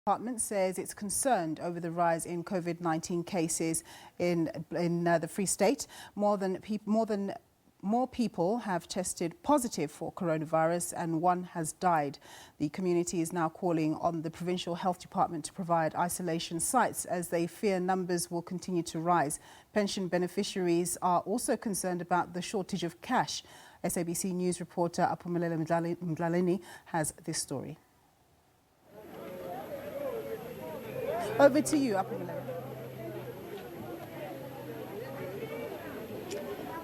Department says it's concerned over the rise in COVID-19 cases in the Free State. More people have tested positive for coronavirus and one has died. The community is now calling on the Provincial Health Department to provide isolation sites as they fear numbers will continue to rise. Pension beneficiaries are also concerned about the shortage of cash. SABC News reporter Aphumelele Mdlalane has this story. Over to you, Aphumelele.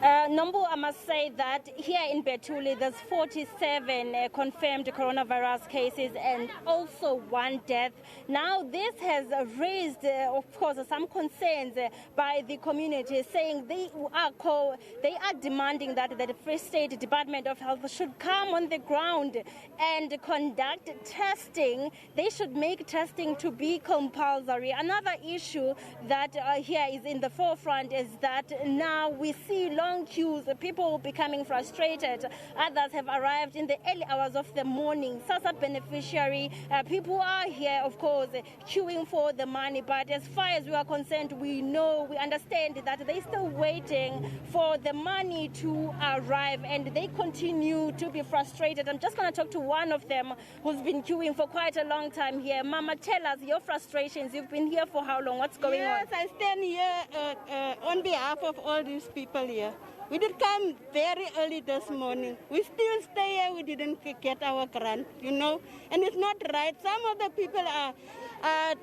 Nombu, I must say that here in Bethulie, there's 47 confirmed coronavirus cases and also one death. Now, this has raised, of course, some concerns by the community, saying they are demanding that the Free State Department of Health should come on the ground and conduct testing. They should make testing to be compulsory. Another issue that here is in the forefront is that now we see long queues, people becoming frustrated. Others have arrived in the early hours of the morning. SASSA beneficiary, people are here, of course, queuing for the money. But as far as we are concerned, we understand that they're still waiting for the money to arrive and they continue to be frustrated. I'm just going to talk to one of them who's been queuing for quite a long time here. Mama, tell us your frustrations. You've been here for how long? What's going on? Yes, I stand here on behalf of all these people here. We did come very early this morning. We still stay here. We didn't get our grant, and it's not right. Some of the people are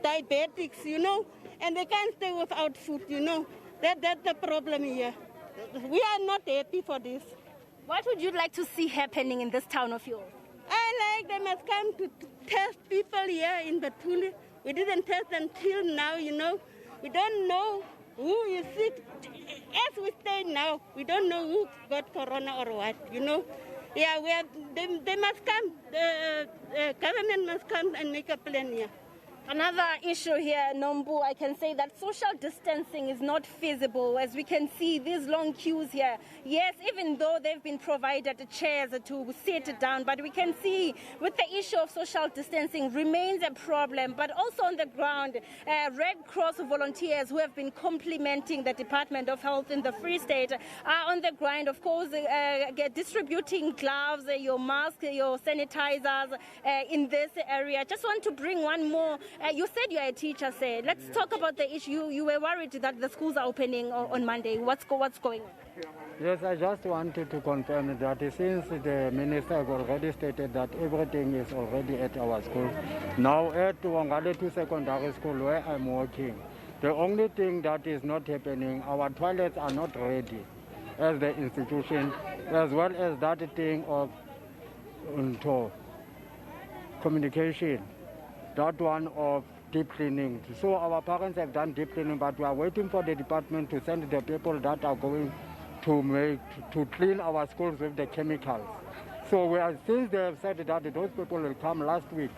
diabetics, and they can't stay without food, That's the problem here. We are not happy for this. What would you like to see happening in this town of yours? I like they must come to test people here in Bethulie. We didn't test until now, We don't know who is sick. As we stay now, we don't know who got corona or what, Yeah, they must come. The government must come and make a plan here. Another issue here, Nombu, I can say that social distancing is not feasible. As we can see, these long queues here. Yes, even though they've been provided chairs to sit down, but we can see with the issue of social distancing remains a problem. But also on the ground, Red Cross volunteers who have been complimenting the Department of Health in the Free State are on the ground, of course, distributing gloves, your masks, your sanitizers in this area. Just want to bring one more. You said you're a teacher, say. Let's talk about the issue. You were worried that the schools are opening on Monday. What's going on? Yes, I just wanted to confirm that since the minister has already stated that everything is already at our school, now at Wangale 2 Secondary School where I'm working, the only thing that is not happening, our toilets are not ready as the institution, as well as that thing of communication. That one of deep cleaning. So our parents have done deep cleaning, but we are waiting for the department to send the people that are going to clean our schools with the chemicals. So since they have said that those people will come last week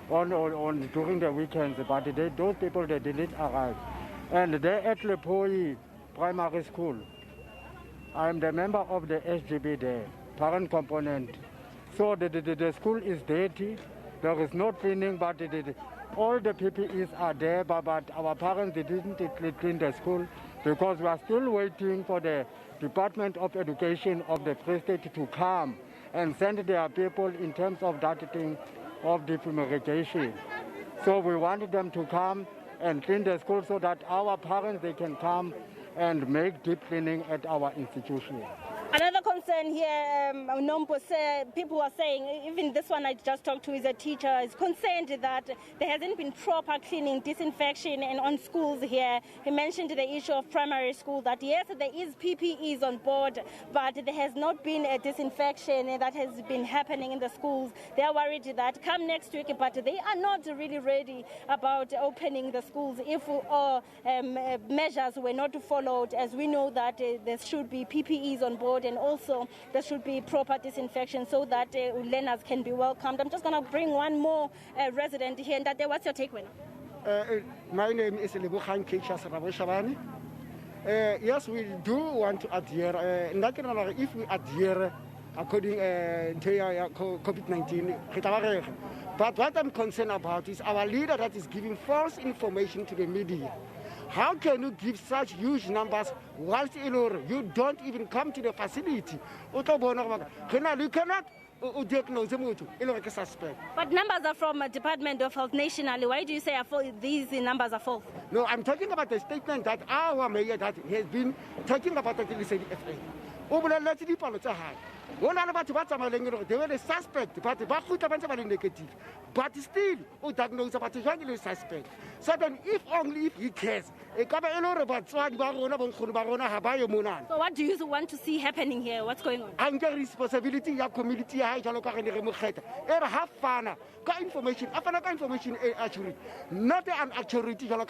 during the weekends, but those people they didn't arrive. And they at Lepoi Primary School. I am the member of the SGB there, parent component. So the school is dirty. There is no cleaning, but all the PPEs are there, but our parents didn't clean the school because we are still waiting for the Department of Education of the Free State to come and send their people in terms of that thing of the fumigation. So we want them to come and clean the school so that our parents, they can come and make deep cleaning at our institution. Another concern here, Nombo said, people are saying, even this one I just talked to is a teacher, is concerned that there hasn't been proper cleaning, disinfection and on schools here. He mentioned the issue of primary school, that yes, there is PPEs on board, but there has not been a disinfection that has been happening in the schools. They are worried that come next week, but they are not really ready about opening the schools if measures were not followed, as we know that there should be PPEs on board. And also there should be proper disinfection so that learners can be welcomed. I'm just going to bring one more resident here. And what's your take, my name is Lebukhan Keisha Sarabashavani. Yes, we do want to adhere. If we adhere according to COVID-19, But what I'm concerned about is our leader that is giving false information to the media. How can you give such huge numbers whilst you don't even come to the facility? You cannot diagnose a suspect. But numbers are from Department of Health nationally. Why do you say these numbers are false? No, I'm talking about the statement that our mayor that has been talking about the FA. They were the suspect, but they negative. But still, who diagnosed about the suspect. So then, if only if he cares, so what do you want to see happening here? What's going on? Anger responsibility of community have fun. Information accurate, not an accuracy like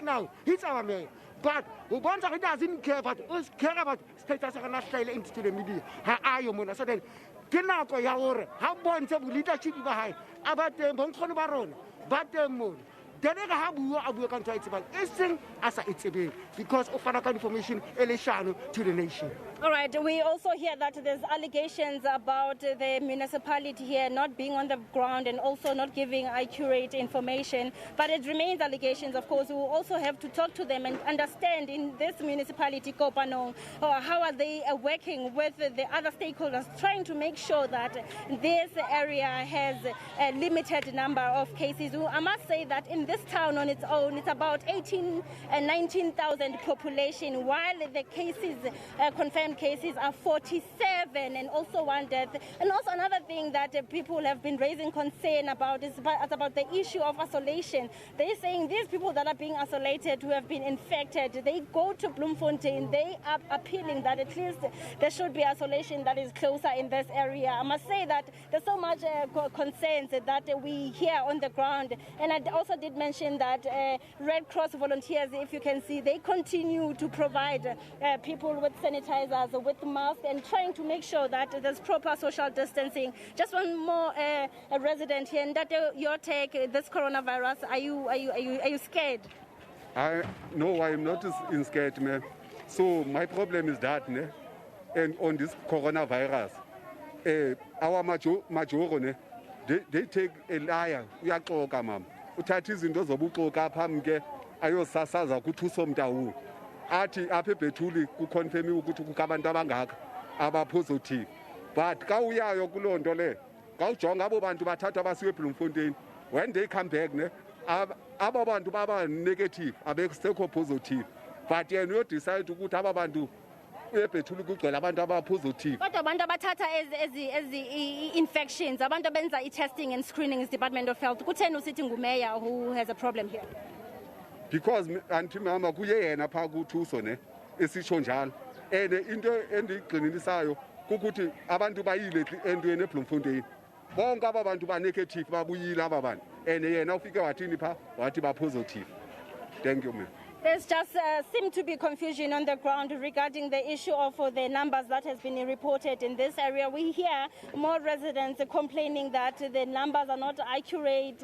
now. He's our mayor. But who doesn't care about us care about status and not into the media. So then, how bonds of leadership behind about the Bonson Baron, but the moon. Then I have a country as it's because of information to the nation. All right, we also hear that there's allegations about the municipality here not being on the ground and also not giving accurate information. But it remains allegations, of course. We will also have to talk to them and understand in this municipality, Kopanong, how are they working with the other stakeholders, trying to make sure that this area has a limited number of cases. I must say that in this town on its own, it's about 18,000 and 19,000 population, while the cases, confirmed cases, are 47 and also one death. And also another thing that people have been raising concern about is about the issue of isolation. They're saying these people that are being isolated, who have been infected, they go to Bloemfontein. They are appealing that at least there should be isolation that is closer in this area. I must say that there's so much concerns that we hear on the ground. And I also did mention that Red Cross volunteers, if you can see, they continue to provide people with sanitizers, with masks, and trying to make sure that there's proper social distancing. Just one more a resident here, and that your take, this coronavirus, are you scared? No, I'm not scared, man. So my problem is that, ne? And on this coronavirus, our major, they take a liar. Uyaxoka mama. Uthatha izinto zobuxoka phambi ke ayosasaza ukuthi usomntawu. Athi apha eBethulie kuconfirm ukuthi kukho abantu abangaka abapositive. But ka uyayo kuloo nto le, ka ujonga abo bantu bathathwa basiwe eBloemfontein, when they come back ne, abo bantu baba negative, abesekho positive. But yena uyodecide ukuthi aba bantu eBethulie kugcwele abantu abapositive. Kodwa abantu abathatha ezi infections, abantu abenza i-testing and screening is Department of Health. Kutheni usithi ngumayor who has a problem here? Because anti mama kuye yena pha kuthuso ne esitsho njalo. And into endigqininisayo ukuthi abantu bayile endweni eBloemfontein. Bonke aba bantu ba negative babuyile aba bantu. And yena ufike wathini pha wathi ba positive. Thank you, ma'am. There's just seemed to be confusion on the ground regarding the issue of the numbers that has been reported in this area. We hear more residents complaining that the numbers are not accurate.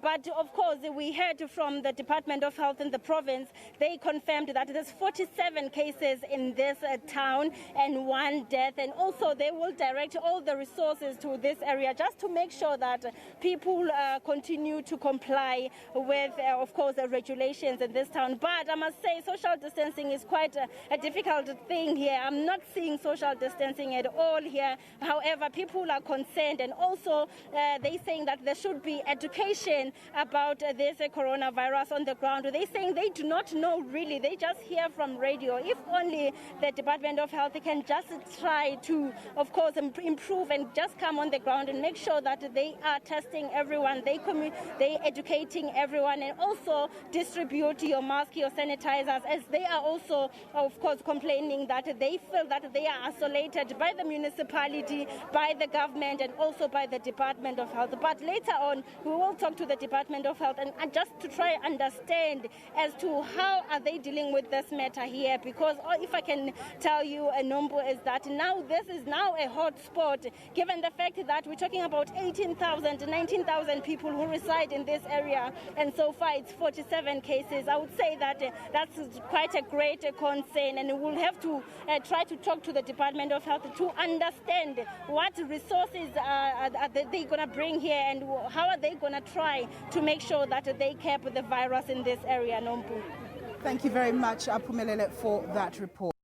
But of course, we heard from the Department of Health in the province. They confirmed that there's 47 cases in this town and one death. And also they will direct all the resources to this area just to make sure that people continue to comply with, of course, the regulations in this town. But I must say social distancing is quite a difficult thing here. I'm not seeing social distancing at all here. However, people are concerned, and also they're saying that there should be education about this coronavirus on the ground. They're saying they do not know really. They just hear from radio. If only the Department of Health can just try to, of course, improve and just come on the ground and make sure that they are testing everyone, they educating everyone, and also distribute your mask, your sanitizers, as they are also, of course, complaining that they feel that they are isolated by the municipality, by the government, and also by the Department of Health. But later on, we will talk to the Department of Health and just to try and understand as to how are they dealing with this matter here. Because if I can tell you a number is that now this is now a hot spot, given the fact that we're talking about 18,000, 19,000 people who reside in this area, and so far it's 47 cases. I would say that that that's quite a great concern, and we'll have to try to talk to the Department of Health to understand what resources are they going to bring here, and how are they going to try to make sure that they curb the virus in this area, Nompu. Thank you very much, Aphumelele, for that report.